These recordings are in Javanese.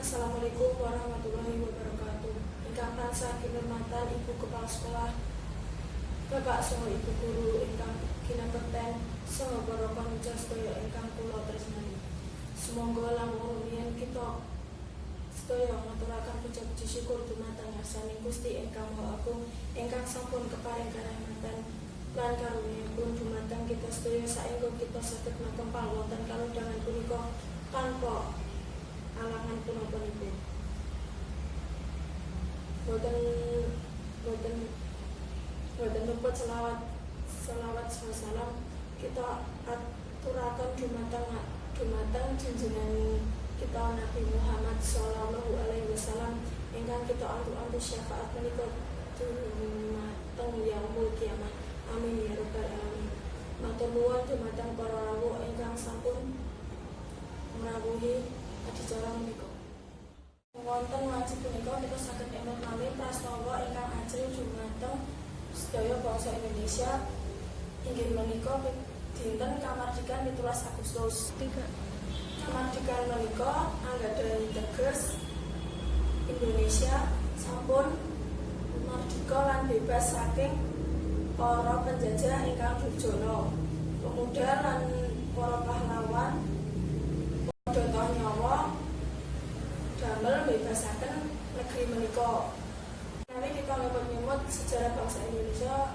Assalamualaikum warahmatullahi wabarakatuh. Ingkang tansah kinurmatan Ibu Kepala Sekolah, Bapak saha Ibu Guru ingkang kinabekten saha para panujar sedaya ingkang kula tresnani. Sumangga langkung rumiyin kita sedaya ngaturaken puji syukur dumateng asmaning Gusti ingkang Maha Agung ingkang sampun keparing karahmatan lan karunianipun dumateng kita sedaya saengga kita saged makempal wonten kalodhangan punika tanpa alangan punapa-punipun. Boten luput selawat salam kita aturaken dumateng junjungan kita Nabi Muhammad sallallahu alaihi wasallam ingkang kita antu-antu syafaat menika dumateng yaumul kiamah. Amin ya rabbal alamin. Matur nuwun dumateng para rawuh ingkang sampun ngrawuhi adicara menika. Wonten wanci punika kita saged emut malih prastawa ingkang ajeng dumateng sedaya bangsa Indonesia inggih menika dinten kamardikan 17 Agustus. Kamardikan menika anggadhahi teges Indonesia sampun mardika lan bebas saking para penjajah ingkang durjana. Pemuda lan para pahlawan padha nyawa damel bebasaken negeri menika. Menawi kita nyebut sejarah bangsa Indonesia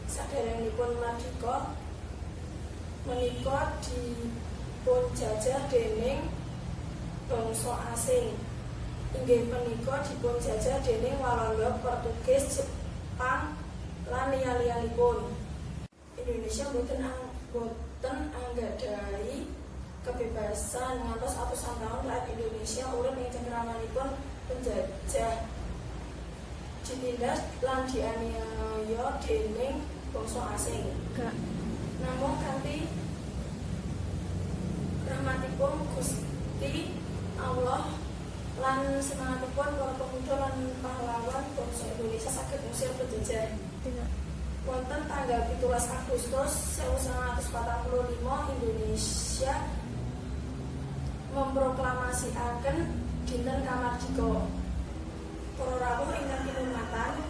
saderengipun mardika menika dipunjajah dening bangsa asing. Inggih menika dipunjajah dening Walanda, Portugis, Jepang lan liya-liyanipun. Indonesia boten anggadhahi kebebasan ngantos atusan tahun rakyat Indonesia urip ing cengkramanipun penjajah, ditindas lan dianiaya dening bangsa asing. Namung kanthi rahmatipun Gusti Allah lan semangatipun para pemuda lan pahlawan bangsa Indonesia saged ngusir penjajah. Wonten tanggal 17 Agustus 1945 Indonesia memproklamasiaken dinten kamardika. Para rawuh ingkang kinurmatan,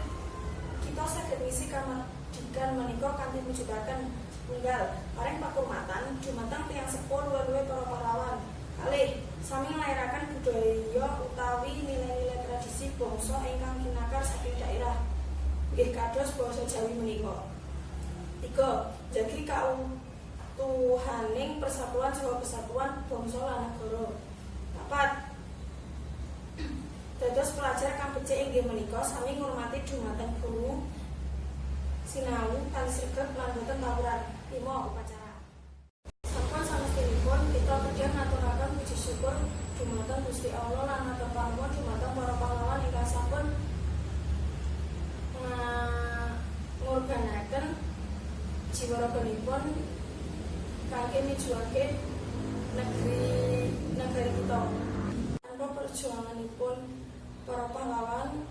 kita saged ngisi kamardikan menika kanthi mujudaken setunggal paring pakurmatan dumateng tiyang sepuh luwih-luwih para pahlawan. Kalih sami nglairaken budaya utawi nilai-nilai tradisi bangsa ingkang kinakar saking daerah nggih kados basa Jawi menika. 3. Njagi kautuhaning persatuan saha kesatuan bangsa lan negara. 4. Dados pelajar kang becik inggih menika sami ngurmati dumateng guru, sinau, tali sregep lan boten tawuran. 5. Upacara. Sampun samestinipun kita kedhah ngaturaken puji syukur dumateng Gusti Allah lan matur panuwun dumateng para pahlawan ingkang sampun ngorbanaken jiwa raganipun kangge mijuake negeri kita. Tanpa perjuanganipun para pahlawan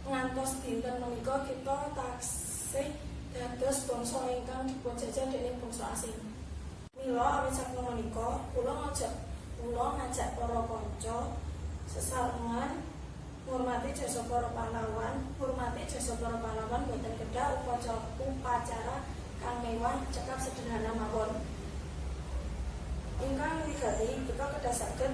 ngantos dinten menika kita taksih dados bangsa ingkang dipunjajah dening bangsa asing. Mila awit saking menika kula ngajak para kanca sesarengan ngurmati jasa para pahlawan, boten kedah upacara kang mewah cekap sederhana mawon. Ingkang wigati kita kedah saged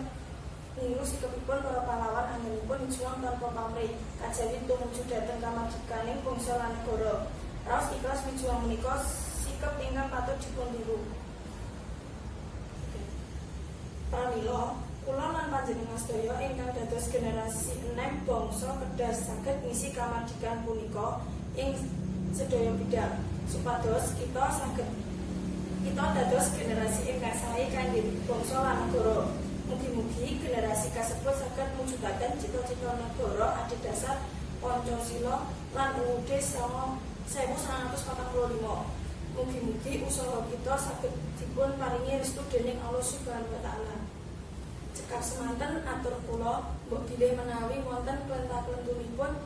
niru sikapipun para pahlawan anggenipun juang tanpa pamrih, kajawi tumuju dhateng kamardikaning bangsa lan negara. Raos ikhlas mijuang menika sikap ingkang patut dipuntiru. Pramila kula lan panjenengan sedaya ingkang dados generasi 6 bangsa kedah saged ngisi kamardikan punika ing sedaya bidang supados kita dados generasi ingkang sae kangge bangsa lan negara. Mugi-mugi generasi kasebut saged mujudaken cita-cita negara adhedhasar Pancasila lan UUD 1945. Mugi-mugi usaha kita saged dipun paringi restu dening Allah Subhanahu wa taala. Cekap semanten atur kula mbok bilih menawi wonten klentah-klentunipun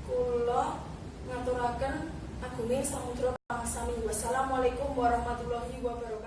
kula ngaturaken agunging samudra pangsami. Wassalamualaikum warahmatullahi wabarakatuh.